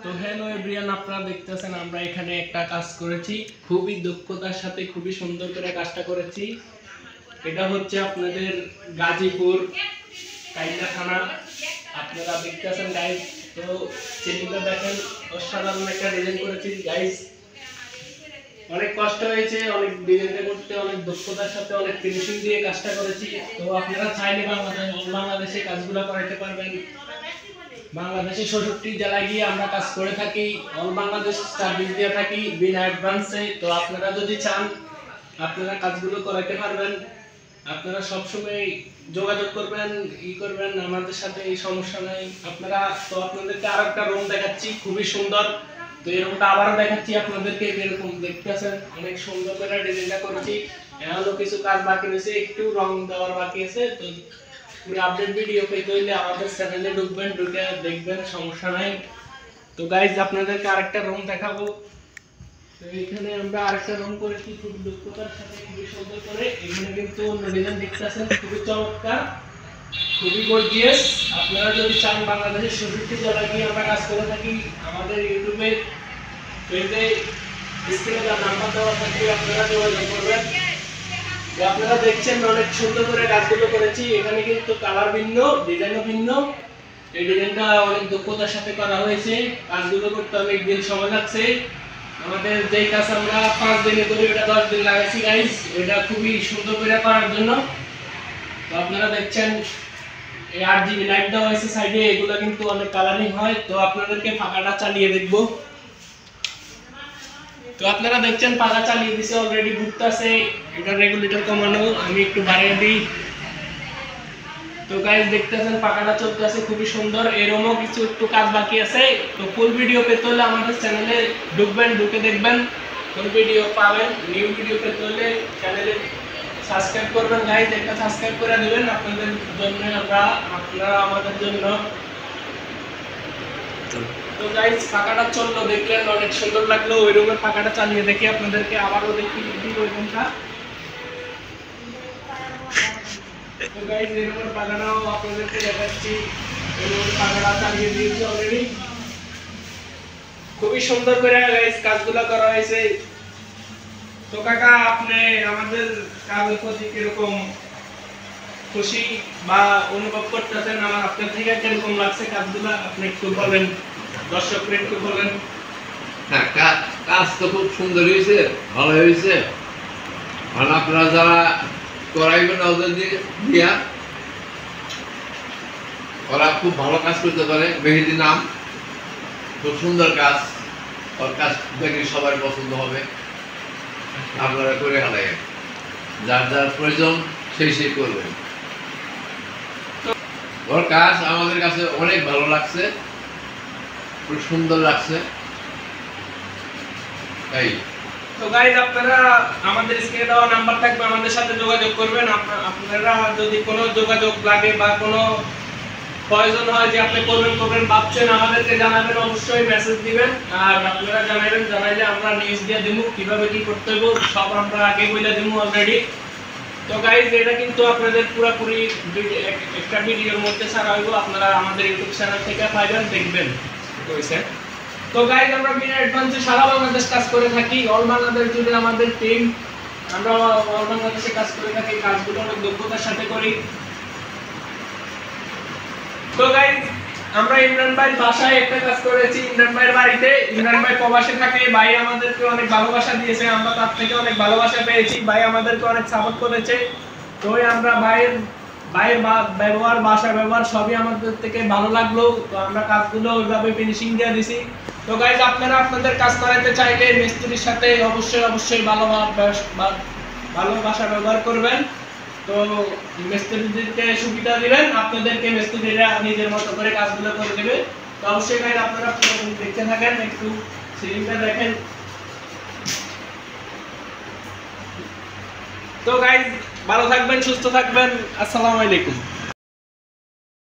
তো hello everyone, আপনারা দেখতেছেন আমরা এখানে একটা কাজ করেছি, খুবই দক্ষতার সাথে খুবই সুন্দর করে কাজটা করেছি। এটা হচ্ছে আপনাদের গাজীপুর কাইলা থানা। আপনারা দেখতেছেন গাইস, তো চিত্রটা দেখেন, অসাধারণ একটা ডিজাইন করেছি গাইস। অনেক কষ্ট হয়েছে, অনেক ডিজাইনটা করতে, অনেক দক্ষতার সাথে অনেক ফিনিশিং দিয়ে কাজটা করেছি। তো আপনারা চাইলে বাংলাদেশে কাজগুলো করাতে পারবেন। বাংলাদেশে ৬৭ জেলায় গিয়ে আমরা কাজ করে থাকি, অল বাংলাদেশ সার্ভিস দিয়ে থাকি বিনা অ্যাডভান্সে। তো আপনারা যদি চান আপনারা কাজগুলো করাতে পারবেন। আপনারা সবসময় যোগাযোগ করবেন, করবেন আমাদের সাথে, এই সমস্যা নাই। আপনারা তো আপনাদেরকে আরো একটা রুম দেখাচ্ছি, খুবই সুন্দর। তো এই রুমটা আবারও দেখাচ্ছি আপনাদেরকে, এরকম দেখতেছেন অনেক সুন্দর করে ডিজাইনটা করেছি। এখনো কিছু কাজ বাকি রয়েছে, একটু রং দেওয়ার বাকি আছে। তো পুরো আপডেট ভিডিও পেতে হলে আমাদের চ্যানেলে ঢুকবেন, ঢুকে দেখবেন, সমস্যা নাই। তো গাইজ আপনাদেরকে আরেকটা রুম দেখাবো। তো এখানে আমরা আরেকটা রুম করেছি খুব দক্ষতার সাথে, খুবই সুন্দর করে। এখানে কিন্তু অন্য ডিজাইন দেখতেছেন, খুবই চমৎকার, খুবই গর্জিয়াস। আপনারা যদি চান বাংলাদেশের ৬৭ জেলায় গিয়ে আমরা কাজ করে থাকি, আমাদের ইউটিউবে পেজে স্ক্রিনে যা নাম্বার দেওয়া থাকবে আপনারা যোগাযোগ করবেন। আপনারা দেখছেন অনেক সুন্দর করে কাজগুলো করেছি। এখানে কিন্তু কালার ভিন্ন, ডিজাইনও ভিন্ন। এই ডিজাইনটা অনেক দক্ষতার সাথে করা হয়েছে। কাজগুলো করতে অনেক দিন সময় লাগছে। আমাদের যেই কাজ আমরা 5 দিনে করি, ওটা 10 দিন লাগাইছি গাইস, এটা খুবই সুন্দর করে করার জন্য। তো আপনারা দেখছেন এই 8GB লাইট দেওয়া হয়েছে সাইডে, এগুলো কিন্তু অনেক কালারিং হয়। তো আপনাদেরকে ফাঁকাটা চালিয়ে দেখবো। তো আপনারা দেখছেন পাখা চালিয়ে দিছে, অলরেডি ঘুরতেছে। এটা রেগুলেটর কমানো, আমি একটু বাড়িয়ে দিই। তো গাইস দেখতেছেন পাখাটা চলতেছে, খুবই সুন্দর। এরকমও কিছু একটু কাজ বাকি আছে। তো ফুল ভিডিও পেতে হলে আমাদের চ্যানেলে ঢুকবেন, ঢুকে দেখবেন, ফুল ভিডিও পাবেন। নিউ ভিডিও পেতে হলে চ্যানেলে সাবস্ক্রাইব করবেন গাইস, একটা সাবস্ক্রাইব করে দিবেন আপনাদের জন্য, আপনারা আমাদের জন্য। তো গাইস পাখাটা চললো, দেখলেন অনেক সুন্দর লাগলো। ওই রুমের পাখাটা চালিয়ে দেখি আপনাদেরকে, আবারও দেখি ওই রুমটা। তো গাইস এই রুমের পাখাটাও আপনাদেরকে দেখাচ্ছি। এই রুমের পাখাটা চালিয়ে দিয়েছি অলরেডি, খুবই সুন্দর করে গাইস কাজগুলো করা হয়েছে। তো কাকা, আপনি আমাদের কাজের প্রতি কিরকম খুশি বা অনুভব করতেছেন? আমার আপনার থেকে কিরকম লাগছে কাজগুলো, আপনি একটু বলেন, দর্শকরা একটু বলেন। হ্যাঁ, কাজ তো খুব সুন্দর হয়েছে, ভালো হয়েছে। আর আপনারা যারা করাইবেন ওদের দিয়া, ওরা খুব ভালো কাজ করতে পারে। মেহেদি নাম, খুব সুন্দর কাজ। ওর কাজ দেখে সবার পছন্দ হবে। আপনারা করে হারাই, যার যার প্রয়োজন সেই করবেন। ওর কাজ আমাদের কাছে অনেক ভালো লাগছে, খুব সুন্দর লাগছে। তো গাইস আপনারা আমাদের স্ক্রিনে দেওয়া নাম্বার থাকবে, আমাদের সাথে যোগাযোগ করবেন। আপনারা যদি কোনো যোগাযোগ লাগে বা কোনো প্রয়োজন হয় যে আপনি করবেন ভাবছেন, আমাদেরকে জানাবেন, অবশ্যই মেসেজ দিবেন। আর আপনারা জানাইলে আমরা নিউজ দিয়ে দেবো কিভাবে কি করতে হবে, সব আমরা আগে বলে দেবো অলরেডি। তো গাইস এটা কিন্তু আপনাদের পুরোপুরি একটা ভিডিওর মধ্যে ছাড়া হইব, আপনারা আমাদের ইউটিউব চ্যানেল থেকে পাইবেন, দেখবেন। তো গাইস আমরা বিনা অ্যাডভান্সে সারা বাংলাদেশ কাজ করে থাকি, অল বাংলাদেশ জুড়ে আমাদের টিম, আমরা অল বাংলাদেশে কাজ করে থাকি। কাজগুলো অনেক দক্ষতার সাথে করি। তো গাইস আমরা ইমরান ভাই বাসায় একটা কাজ করেছি, ইমরান ভাইয়ের বাড়িতে। ইমরান ভাই প্রবাসে থাকে, ভাই আমাদেরকে অনেক ভালোবাসা দিয়েছে, আমরা তার থেকে অনেক ভালোবাসা পেয়েছি। ভাই আমাদেরকে অনেক সাপোর্ট করেছে। তো আমরা ভাইয়ের ব্যবহার, বাসার ব্যবহার সবই আমাদের থেকে ভালো লাগলো। তো আমরা কাজগুলো ওইভাবে ফিনিশিং দিয়ে দিছি। তো গাইস আপনারা আপনাদের কাজ করাতে চাইলে মিস্ত্রির সাথে অবশ্যই ভালোবাসা ব্যবহার করবেন। তো মিস্ত্রিদেরকে সুবিধা দিবেন, আপনাদেরকে মিস্ত্রিরা নিজের মতো করে কাজগুলো করে দেবে। তো অবশ্যই গাইস আপনারা দেখতে থাকেন, একটু সিলিংটা দেখেন। তো গাইস ভালো থাকবেন, সুস্থ থাকবেন, আসসালামু আলাইকুম।